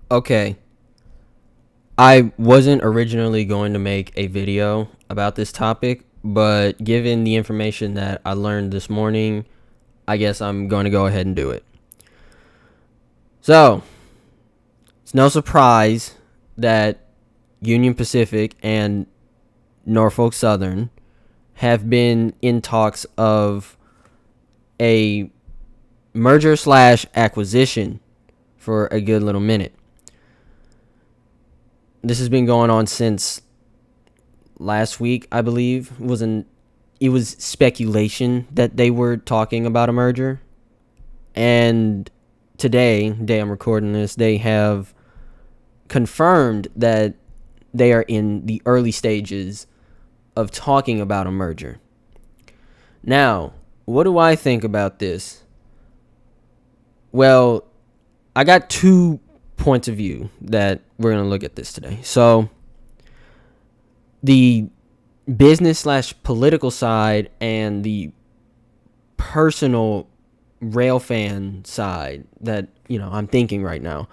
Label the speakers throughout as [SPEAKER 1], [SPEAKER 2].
[SPEAKER 1] Okay, I wasn't originally going to make a video about this topic, but given the information that I learned this morning, I guess I'm going to go ahead and do it. So, it's no surprise that Union Pacific and Norfolk Southern have been in talks of a merger slash acquisition for a good little minute. This has been going on since last week, I believe. It was speculation that they were talking about a merger, and today, the day I'm recording this, they have confirmed that they are in the early stages of talking about a merger. Now, what do I think about this? Well, I got 2 points of view that we're going to look at this today. So, the business slash political side and the personal rail fan side that, I'm thinking right now.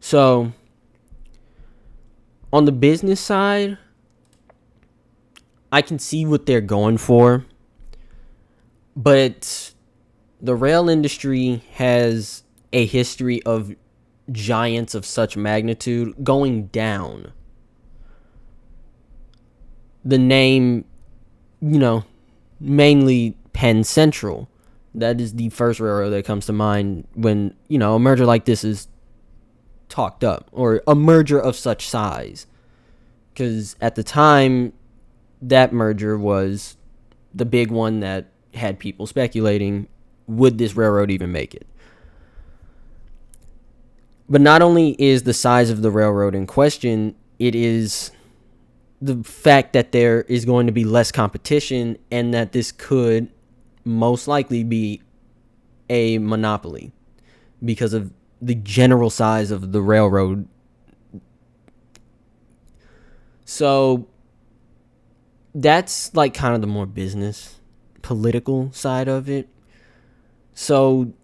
[SPEAKER 1] So, on the business side, I can see what they're going for, but the rail industry has a history of giants of such magnitude going down. The name, mainly Penn Central. That is the first railroad that comes to mind when, a merger like this is talked up, or a merger of such size. Because at the time, that merger was the big one that had people speculating, would this railroad even make it? But not only is the size of the railroad in question, it is the fact that there is going to be less competition and that this could most likely be a monopoly because of the general size of the railroad. So that's like kind of the more business, political side of it. So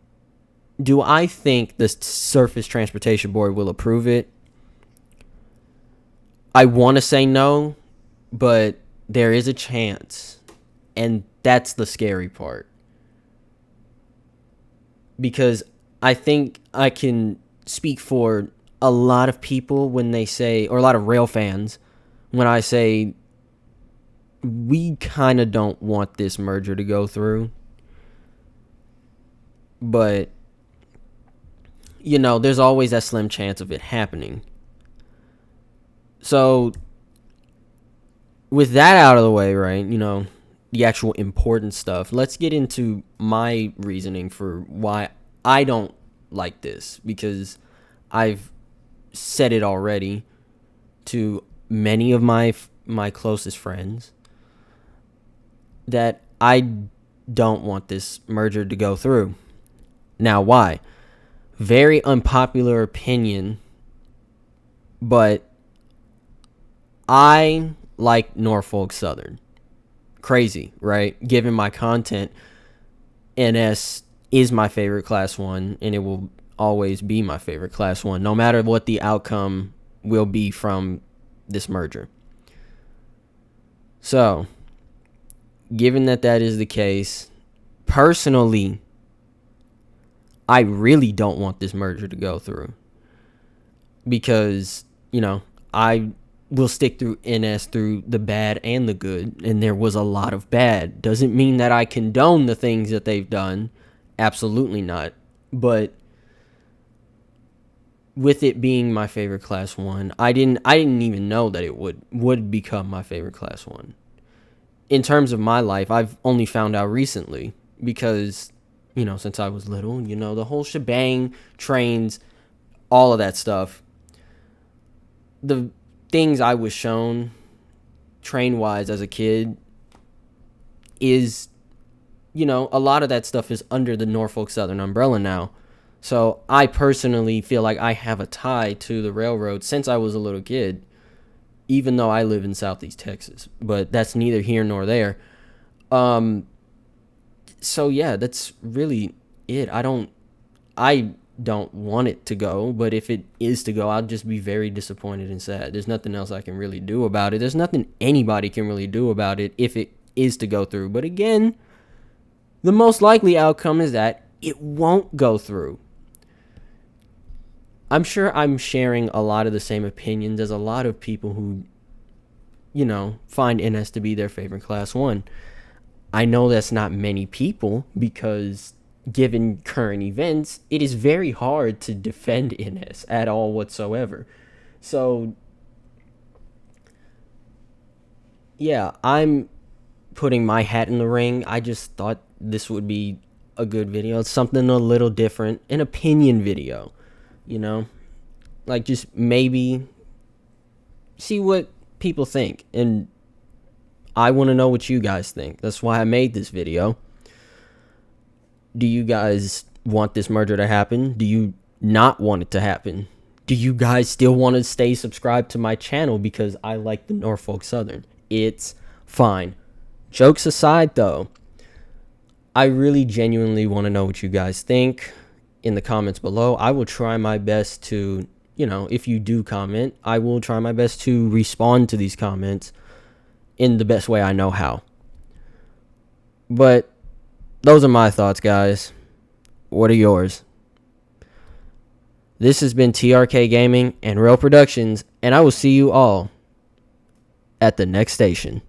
[SPEAKER 1] do I think the Surface Transportation Board will approve it? I want to say no, but there is a chance. And that's the scary part. Because I think I can speak for a lot of people when they say, or a lot of rail fans, when I say, we kind of don't want this merger to go through. But, there's always that slim chance of it happening. So, with that out of the way, right, the actual important stuff, let's get into my reasoning for why I don't like this. Because I've said it already to many of my closest friends that I don't want this merger to go through. Now, why? Very unpopular opinion, but I like Norfolk Southern. Crazy, right? Given my content, NS is my favorite Class 1, and it will always be my favorite Class 1, no matter what the outcome will be from this merger. So, given that is the case, personally, I really don't want this merger to go through. Because, I will stick through NS through the bad and the good, and there was a lot of bad. Doesn't mean that I condone the things that they've done. Absolutely not. But with it being my favorite Class 1, I didn't even know that it would become my favorite Class 1. In terms of my life, I've only found out recently because, since I was little, the whole shebang, trains, all of that stuff. The things I was shown train-wise as a kid is, a lot of that stuff is under the Norfolk Southern umbrella now. So I personally feel like I have a tie to the railroad since I was a little kid, even though I live in Southeast Texas. But that's neither here nor there. So yeah, that's really it. I don't want it to go, but if it is to go, I'll just be very disappointed and sad. There's nothing else I can really do about it. There's nothing anybody can really do about it if it is to go through. But again, the most likely outcome is that it won't go through. I'm sure I'm sharing a lot of the same opinions as a lot of people who, find NS to be their favorite Class 1. I know that's not many people because given current events, it is very hard to defend NS at all whatsoever. So, yeah, I'm putting my hat in the ring. I just thought this would be a good video. It's something a little different, an opinion video, like just maybe see what people think. And I want to know what you guys think. That's why I made this video. Do you guys want this merger to happen? Do you not want it to happen? Do you guys still want to stay subscribed to my channel because I like the Norfolk Southern? It's fine. Jokes aside, though, I really genuinely want to know what you guys think in the comments below. I will try my best to, if you do comment, I will try my best to respond to these comments in the best way I know how. But those are my thoughts, guys. What are yours? This has been TRK Gaming and Rail Productions, and I will see you all at the next station.